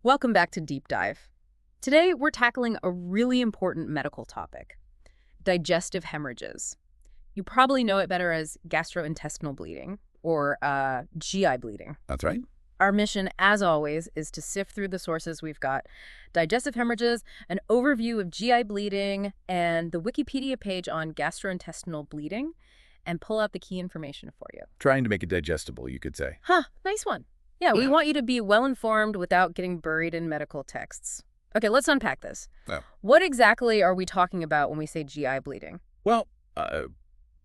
Welcome back to Deep Dive. Today, we're tackling a really important medical topic, digestive hemorrhages. You probably know it better as gastrointestinal bleeding or GI bleeding. That's right. Our mission, as always, is to sift through the sources we've got. Digestive hemorrhages, an overview of GI bleeding, and the Wikipedia page on gastrointestinal bleeding, and pull out the key information for you. Trying to make it digestible, you could say. Huh, nice one. Yeah, we want you to be well-informed without getting buried in medical texts. Okay, let's unpack this. Oh. What exactly are we talking about when we say GI bleeding? Well,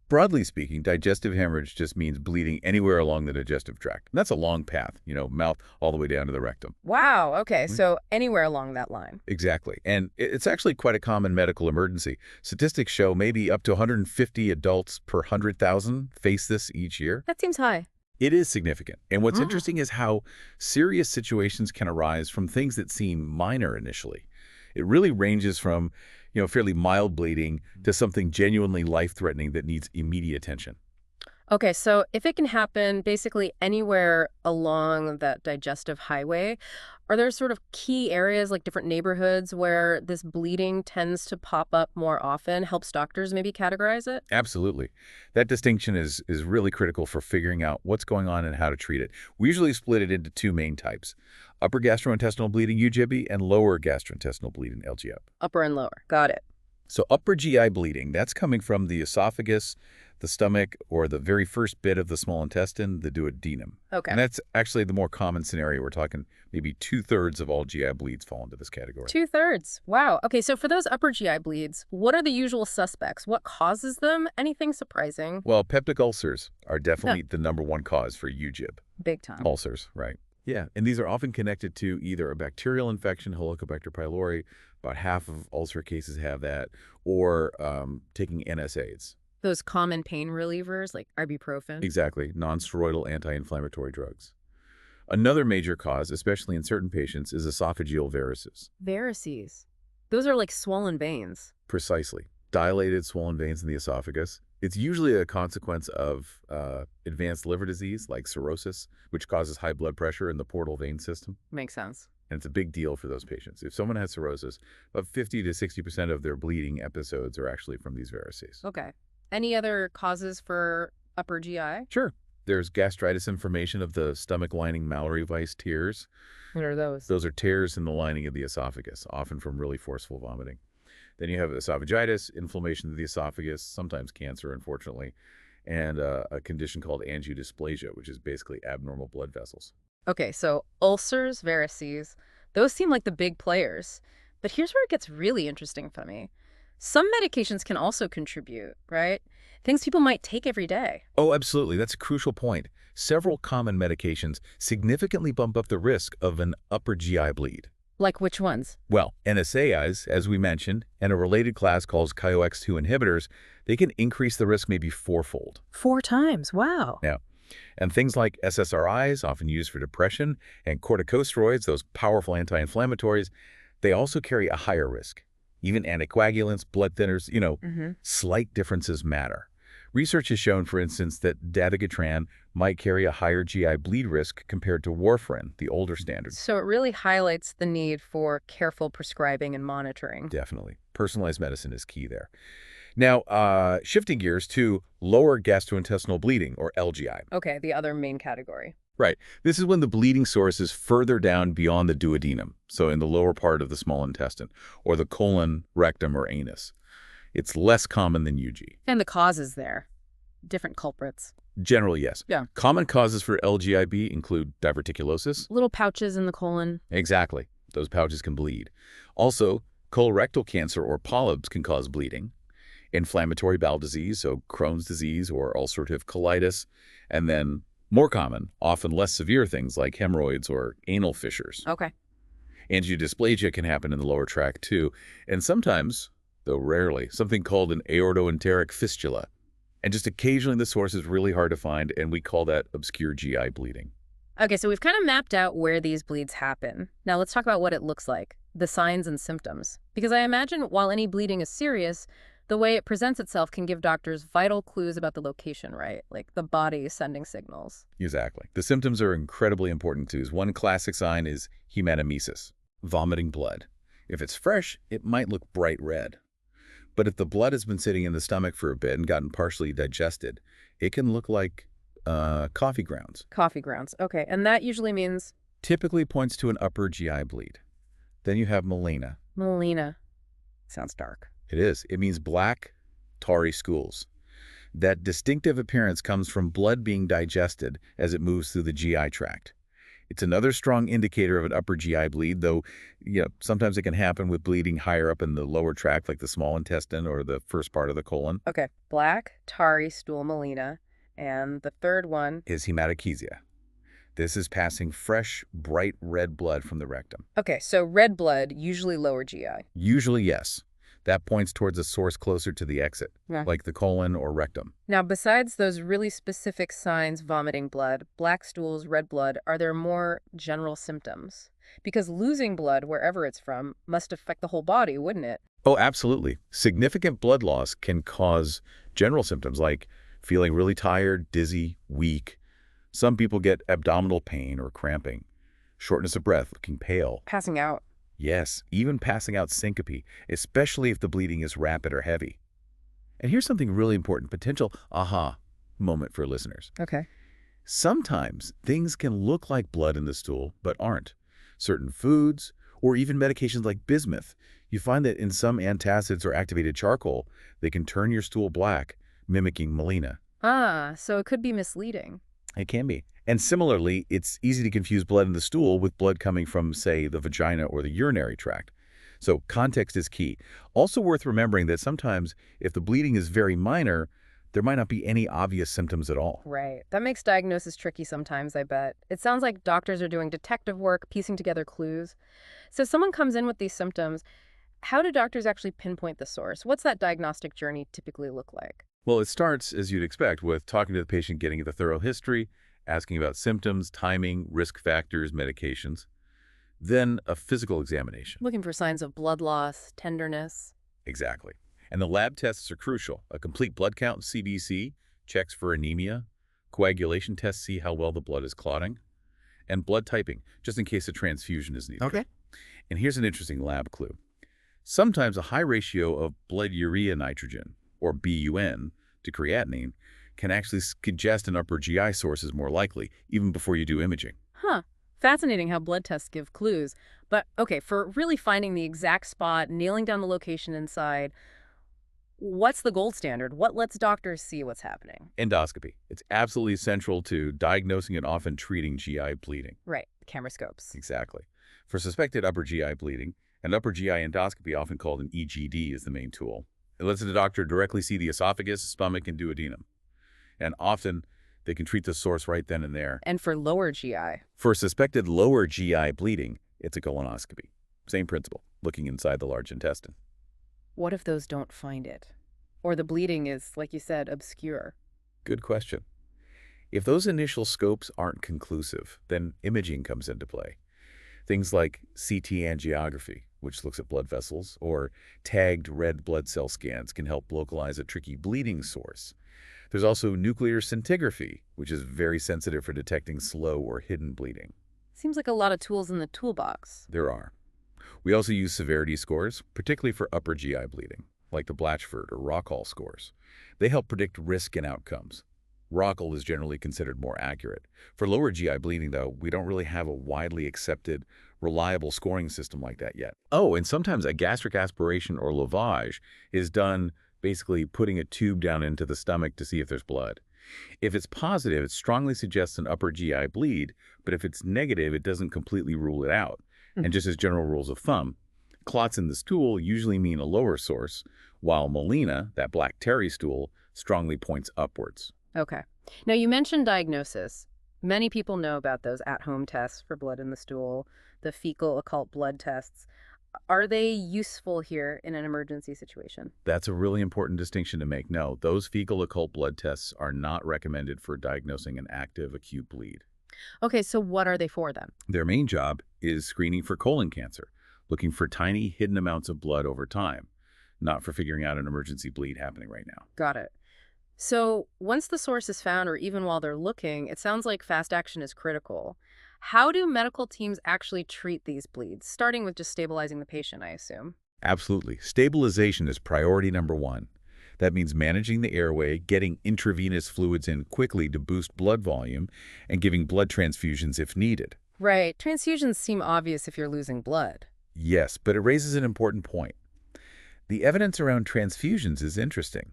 broadly speaking, digestive hemorrhage just means bleeding anywhere along the digestive tract. And that's a long path, mouth all the way down to the rectum. Wow, okay, so anywhere along that line. Exactly. And it's actually quite a common medical emergency. Statistics show maybe up to 150 adults per 100,000 face this each year. That seems high. It is significant. And what's interesting is how serious situations can arise from things that seem minor initially. It really ranges from, fairly mild bleeding to something genuinely life-threatening that needs immediate attention. Okay, so if it can happen basically anywhere along that digestive highway, are there sort of key areas like different neighborhoods where this bleeding tends to pop up more often? Helps doctors maybe categorize it? Absolutely. That distinction is really critical for figuring out what's going on and how to treat it. We usually split it into two main types: upper gastrointestinal bleeding, UGB, and lower gastrointestinal bleeding, LGB. Upper and lower. Got it. So upper GI bleeding, that's coming from the esophagus, the stomach, or the very first bit of the small intestine, the duodenum. Okay. And that's actually the more common scenario. We're talking maybe 2/3 of all GI bleeds fall into this category. 2/3. Wow. Okay, so for those upper GI bleeds, what are the usual suspects? What causes them? Anything surprising? Well, peptic ulcers are definitely the #1 cause for UGB. Big time. Ulcers, right. Yeah, and these are often connected to either a bacterial infection, Helicobacter pylori, about half of ulcer cases have that, or taking NSAIDs. Those common pain relievers like ibuprofen? Exactly, non-steroidal anti-inflammatory drugs. Another major cause, especially in certain patients, is esophageal varices. Varices. Those are like swollen veins. Precisely. Dilated, swollen veins in the esophagus. It's usually a consequence of advanced liver disease like cirrhosis, which causes high blood pressure in the portal vein system. Makes sense. And it's a big deal for those patients. If someone has cirrhosis, about 50 to 60% of their bleeding episodes are actually from these varices. Okay. Any other causes for upper GI? Sure. There's gastritis, inflammation of the stomach lining, Mallory-Weiss tears. What are those? Those are tears in the lining of the esophagus, often from really forceful vomiting. Then you have esophagitis, inflammation of the esophagus, sometimes cancer, unfortunately, and a condition called angiodysplasia, which is basically abnormal blood vessels. Okay, so ulcers, varices, those seem like the big players. But here's where it gets really interesting for me. Some medications can also contribute, right? Things people might take every day. Oh, absolutely. That's a crucial point. Several common medications significantly bump up the risk of an upper GI bleed. Like which ones? Well, NSAIDs, as we mentioned, and a related class called KIOX2 inhibitors, they can increase the risk maybe fourfold. 4 times, wow. Yeah. And things like SSRIs, often used for depression, and corticosteroids, those powerful anti-inflammatories, they also carry a higher risk. Even anticoagulants, blood thinners, slight differences matter. Research has shown, for instance, that dabigatran might carry a higher GI bleed risk compared to warfarin, the older standard. So it really highlights the need for careful prescribing and monitoring. Definitely. Personalized medicine is key there. Now, shifting gears to lower gastrointestinal bleeding, or LGI. Okay, the other main category. Right. This is when the bleeding source is further down beyond the duodenum, so in the lower part of the small intestine, or the colon, rectum, or anus. It's less common than UG. And the causes there. Different culprits. Generally, yes. Yeah. Common causes for LGIB include diverticulosis. Little pouches in the colon. Exactly. Those pouches can bleed. Also, colorectal cancer or polyps can cause bleeding. Inflammatory bowel disease, so Crohn's disease or ulcerative colitis. And then, more common, often less severe things like hemorrhoids or anal fissures. Okay. Angiodysplasia can happen in the lower tract too. And sometimes, though rarely, something called an aortoenteric fistula. And just occasionally the source is really hard to find, and we call that obscure GI bleeding. Okay, so we've kind of mapped out where these bleeds happen. Now let's talk about what it looks like, the signs and symptoms. Because I imagine while any bleeding is serious, The way it presents itself can give doctors vital clues about the location, right? Like the body sending signals. Exactly. The symptoms are incredibly important too. One classic sign is hematemesis, vomiting blood. If it's fresh, it might look bright red. But if the blood has been sitting in the stomach for a bit and gotten partially digested, it can look like coffee grounds. Coffee grounds. Okay, and that usually means Typically points to an upper GI bleed. Then you have melena. melena. Sounds dark. It is. It means black, tarry stools. That distinctive appearance comes from blood being digested as it moves through the GI tract. It's another strong indicator of an upper GI bleed, though sometimes it can happen with bleeding higher up in the lower tract, like the small intestine or the first part of the colon. Okay, black, tarry, stool, melena. And the third one Is hematochezia. This is passing fresh, bright red blood from the rectum. Okay, so red blood, usually lower GI. Usually, yes. That points towards a source closer to the exit, Yeah. like the colon or rectum. Now, besides those really specific signs, vomiting blood, black stools, red blood, are there more general symptoms? Because losing blood, wherever it's from, must affect the whole body, wouldn't it? Oh, absolutely. Significant blood loss can cause general symptoms like feeling really tired, dizzy, weak. Some people get abdominal pain or cramping, shortness of breath, looking pale. Passing out. Yes, even passing out syncope, especially if the bleeding is rapid or heavy. And here's something really important, potential aha moment for listeners. Okay. Sometimes things can look like blood in the stool, but aren't. Certain foods, or even medications like bismuth, you find that in some antacids or activated charcoal, they can turn your stool black, mimicking melena. Ah, so it could be misleading. It can be. And similarly, it's easy to confuse blood in the stool with blood coming from, say, the vagina or the urinary tract. So context is key. Also worth remembering that sometimes if the bleeding is very minor, there might not be any obvious symptoms at all. Right. That makes diagnosis tricky sometimes, I bet. It sounds like doctors are doing detective work, piecing together clues. So if someone comes in with these symptoms, how do doctors actually pinpoint the source? What's that diagnostic journey typically look like? Well, it starts, as you'd expect, with talking to the patient, getting the thorough history, asking about symptoms, timing, risk factors, medications. Then a physical examination. Looking for signs of blood loss, tenderness. Exactly. And the lab tests are crucial. A complete blood count, CBC, checks for anemia. Coagulation tests see how well the blood is clotting. And blood typing, just in case a transfusion is needed. Okay. And here's an interesting lab clue. Sometimes a high ratio of blood urea nitrogen, or BUN, to creatinine, can actually suggest an upper GI source is more likely, even before you do imaging. Huh. Fascinating how blood tests give clues. But, okay, for really finding the exact spot, nailing down the location inside, what's the gold standard? What lets doctors see what's happening? Endoscopy. It's absolutely central to diagnosing and often treating GI bleeding. Right. Camera scopes. Exactly. For suspected upper GI bleeding, an upper GI endoscopy, often called an EGD, is the main tool. It lets the doctor directly see the esophagus, stomach, and duodenum. And often, they can treat the source right then and there. And for lower GI? For suspected lower GI bleeding, it's a colonoscopy. Same principle, looking inside the large intestine. What if those don't find it? Or the bleeding is, like you said, obscure? Good question. If those initial scopes aren't conclusive, then imaging comes into play. Things like CT angiography, which looks at blood vessels, or tagged red blood cell scans can help localize a tricky bleeding source. There's also nuclear scintigraphy, which is very sensitive for detecting slow or hidden bleeding. Seems like a lot of tools in the toolbox. There are. We also use severity scores, particularly for upper GI bleeding, like the Blatchford or Rockall scores. They help predict risk and outcomes. Rockall is generally considered more accurate. For lower GI bleeding, though, we don't really have a widely accepted, reliable scoring system like that yet. Oh, and sometimes a gastric aspiration or lavage is done basically putting a tube down into the stomach to see if there's blood. If it's positive, it strongly suggests an upper GI bleed, but if it's negative, it doesn't completely rule it out. And just as general rules of thumb, clots in the stool usually mean a lower source, while melena, that black tarry stool, strongly points upwards. Okay. Now, you mentioned diagnosis. Many people know about those at-home tests for blood in the stool, the fecal occult blood tests. Are they useful here in an emergency situation? That's a really important distinction to make. No, those fecal occult blood tests are not recommended for diagnosing an active acute bleed. Okay, so what are they for then? Their main job is screening for colon cancer, looking for tiny hidden amounts of blood over time. not for figuring out an emergency bleed happening right now. Got it. So once the source is found, or even while they're looking, it sounds like fast action is critical. How do medical teams actually treat these bleeds, starting with just stabilizing the patient, I assume? Absolutely. Stabilization is priority number one. That means managing the airway, getting intravenous fluids in quickly to boost blood volume, and giving blood transfusions if needed. Right. Transfusions seem obvious if you're losing blood. Yes, but it raises an important point. The evidence around transfusions is interesting.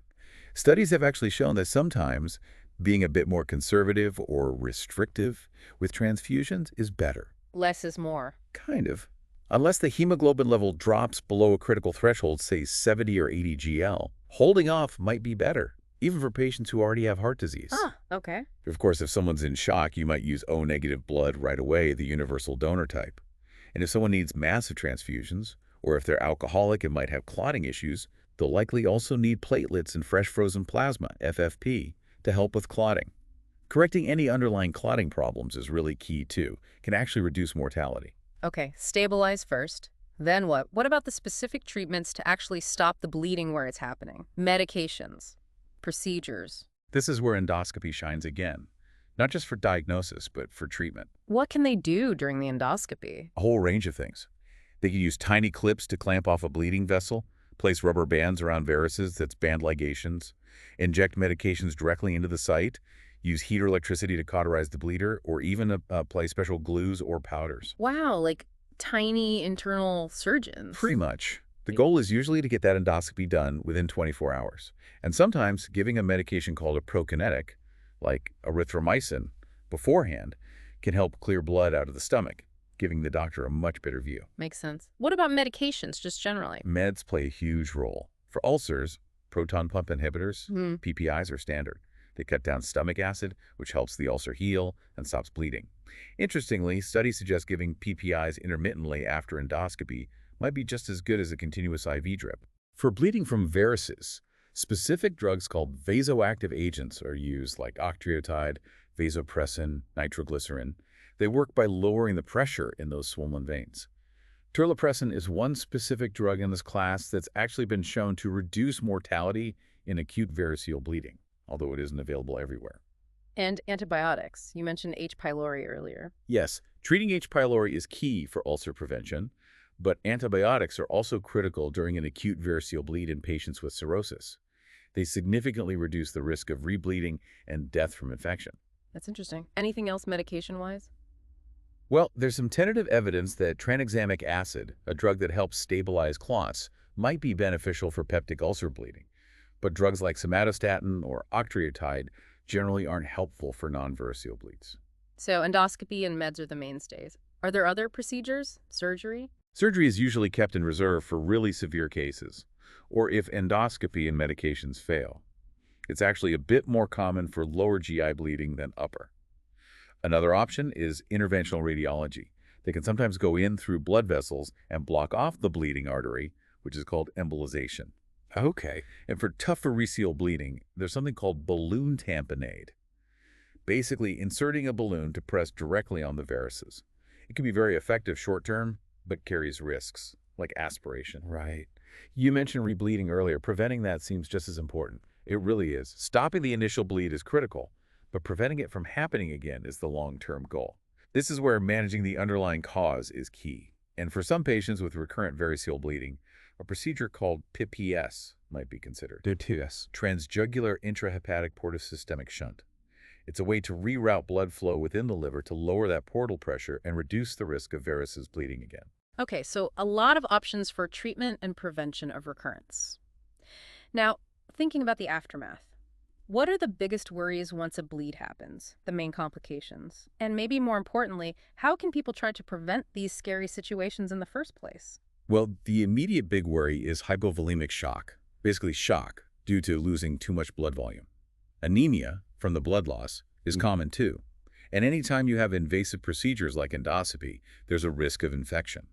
Studies have actually shown that sometimes being a bit more conservative or restrictive with transfusions is better. Less is more. Kind of. Unless the hemoglobin level drops below a critical threshold, say 70 or 80 GL, holding off might be better, even for patients who already have heart disease. Ah, okay. Of course, if someone's in shock, you might use O-negative blood right away, the universal donor type. And if someone needs massive transfusions, or if they're alcoholic and might have clotting issues, they'll likely also need platelets and fresh frozen plasma, FFP, to help with clotting. Correcting any underlying clotting problems is really key too, can actually reduce mortality. Okay, stabilize first. Then what? What about the specific treatments to actually stop the bleeding where it's happening? Medications, procedures. This is where endoscopy shines again, not just for diagnosis, but for treatment. What can they do during the endoscopy? A whole range of things. They can use tiny clips to clamp off a bleeding vessel, place rubber bands around varices, that's band ligations, inject medications directly into the site, use heat or electricity to cauterize the bleeder, or even apply special glues or powders. Wow, like tiny internal surgeons. Pretty much. The goal is usually to get that endoscopy done within 24 hours. And sometimes giving a medication called a prokinetic, like erythromycin, beforehand, can help clear blood out of the stomach, giving the doctor a much better view. Makes sense. What about medications, just generally? Meds play a huge role. For ulcers, proton pump inhibitors, PPIs, are standard. They cut down stomach acid, which helps the ulcer heal and stops bleeding. Interestingly, studies suggest giving PPIs intermittently after endoscopy might be just as good as a continuous IV drip. For bleeding from varices, specific drugs called vasoactive agents are used, like octreotide, vasopressin, nitroglycerin. They work by lowering the pressure in those swollen veins. Terlipressin is one specific drug in this class that's actually been shown to reduce mortality in acute variceal bleeding, although it isn't available everywhere. And antibiotics. You mentioned H. pylori earlier. Yes, treating H. pylori is key for ulcer prevention, but antibiotics are also critical during an acute variceal bleed in patients with cirrhosis. They significantly reduce the risk of rebleeding and death from infection. That's interesting. Anything else medication-wise? Well, there's some tentative evidence that tranexamic acid, a drug that helps stabilize clots, might be beneficial for peptic ulcer bleeding. But drugs like somatostatin or octreotide generally aren't helpful for non-variceal bleeds. So endoscopy and meds are the mainstays. Are there other procedures? Surgery? Surgery is usually kept in reserve for really severe cases, or if endoscopy and medications fail. It's actually a bit more common for lower GI bleeding than upper. Another option is interventional radiology. They can sometimes go in through blood vessels and block off the bleeding artery, which is called embolization. Okay. And for tough variceal bleeding, there's something called balloon tamponade. Basically, inserting a balloon to press directly on the varices. It can be very effective short-term, but carries risks, like aspiration. Right. You mentioned rebleeding earlier. Preventing that seems just as important. It really is. Stopping the initial bleed is critical, but preventing it from happening again is the long-term goal. This is where managing the underlying cause is key. And for some patients with recurrent variceal bleeding, a procedure called PPS might be considered. TS. Transjugular intrahepatic portosystemic shunt. It's a way to reroute blood flow within the liver to lower that portal pressure and reduce the risk of varices bleeding again. Okay, so a lot of options for treatment and prevention of recurrence. Now, thinking about the aftermath, what are the biggest worries once a bleed happens, the main complications? And maybe more importantly, how can people try to prevent these scary situations in the first place? Well, the immediate big worry is hypovolemic shock, basically shock due to losing too much blood volume. Anemia from the blood loss is common too. And anytime you have invasive procedures like endoscopy, there's a risk of infection.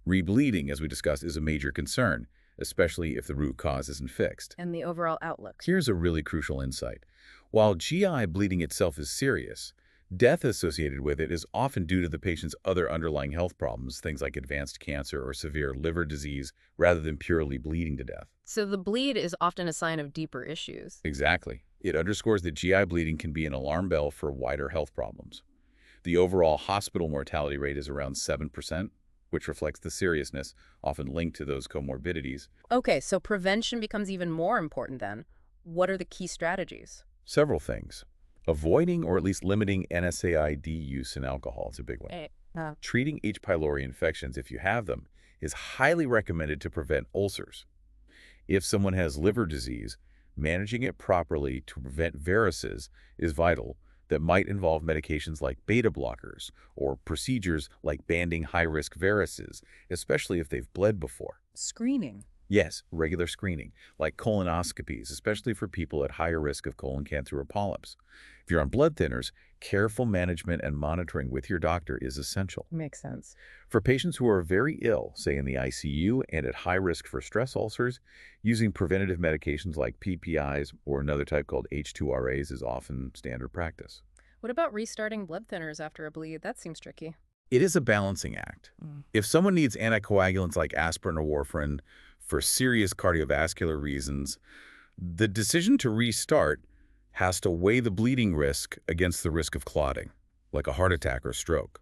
Rebleeding, as we discussed, is a major concern, especially if the root cause isn't fixed. And the overall outlook. Here's a really crucial insight. While GI bleeding itself is serious, Death associated with it is often due to the patient's other underlying health problems, things like advanced cancer or severe liver disease, rather than purely bleeding to death. So the bleed is often a sign of deeper issues. Exactly. It underscores that GI bleeding can be an alarm bell for wider health problems. The overall hospital mortality rate is around 7%, which reflects the seriousness, often linked to those comorbidities. Okay, so prevention becomes even more important then. What are the key strategies? Several things. Avoiding or at least limiting NSAID use in alcohol is a big one. Eh, Treating H. pylori infections, if you have them, is highly recommended to prevent ulcers. If someone has liver disease, managing it properly to prevent varices is vital. That might involve medications like beta blockers or procedures like banding high-risk varices, especially if they've bled before. Screening. Yes, regular screening, like colonoscopies, especially for people at higher risk of colon cancer or polyps. If you're on blood thinners, careful management and monitoring with your doctor is essential. Makes sense. For patients who are very ill, say in the ICU and at high risk for stress ulcers, using preventative medications like PPIs or another type called H2RAs is often standard practice. What about restarting blood thinners after a bleed? That seems tricky. It is a balancing act. If someone needs anticoagulants like aspirin or warfarin for serious cardiovascular reasons, the decision to restart has to weigh the bleeding risk against the risk of clotting, like a heart attack or stroke.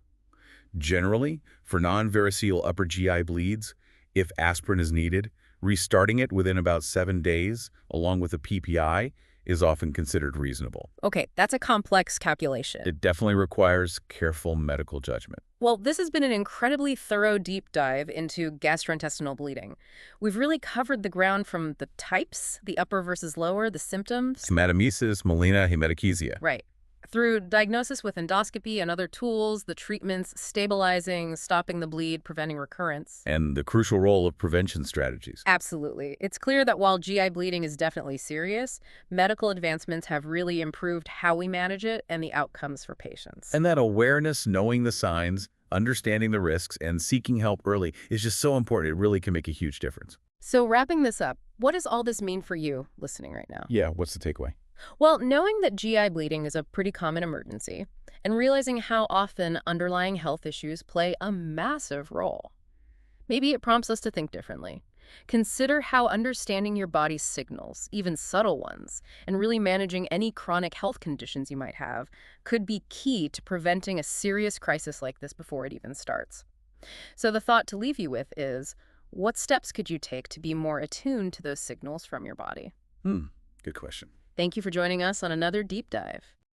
Generally, for non-variceal upper GI bleeds, if aspirin is needed, restarting it within about 7 days, along with a PPI, is often considered reasonable. Okay, that's a complex calculation. It definitely requires careful medical judgment. Well, this has been an incredibly thorough deep dive into gastrointestinal bleeding. We've really covered the ground from the types, the upper versus lower, the symptoms. Hematemesis, melena, hematochezia. Right. Through diagnosis with endoscopy and other tools, the treatments, stabilizing, stopping the bleed, preventing recurrence. And the crucial role of prevention strategies. Absolutely. It's clear that while GI bleeding is definitely serious, medical advancements have really improved how we manage it and the outcomes for patients. And that awareness, knowing the signs, understanding the risks, and seeking help early is just so important. It really can make a huge difference. So wrapping this up, what does all this mean for you listening right now? Yeah, what's the takeaway? Well, knowing that GI bleeding is a pretty common emergency and realizing how often underlying health issues play a massive role. Maybe it prompts us to think differently. Consider how understanding your body's signals, even subtle ones, and really managing any chronic health conditions you might have could be key to preventing a serious crisis like this before it even starts. So the thought to leave you with is, what steps could you take to be more attuned to those signals from your body? Good question. Thank you for joining us on another deep dive.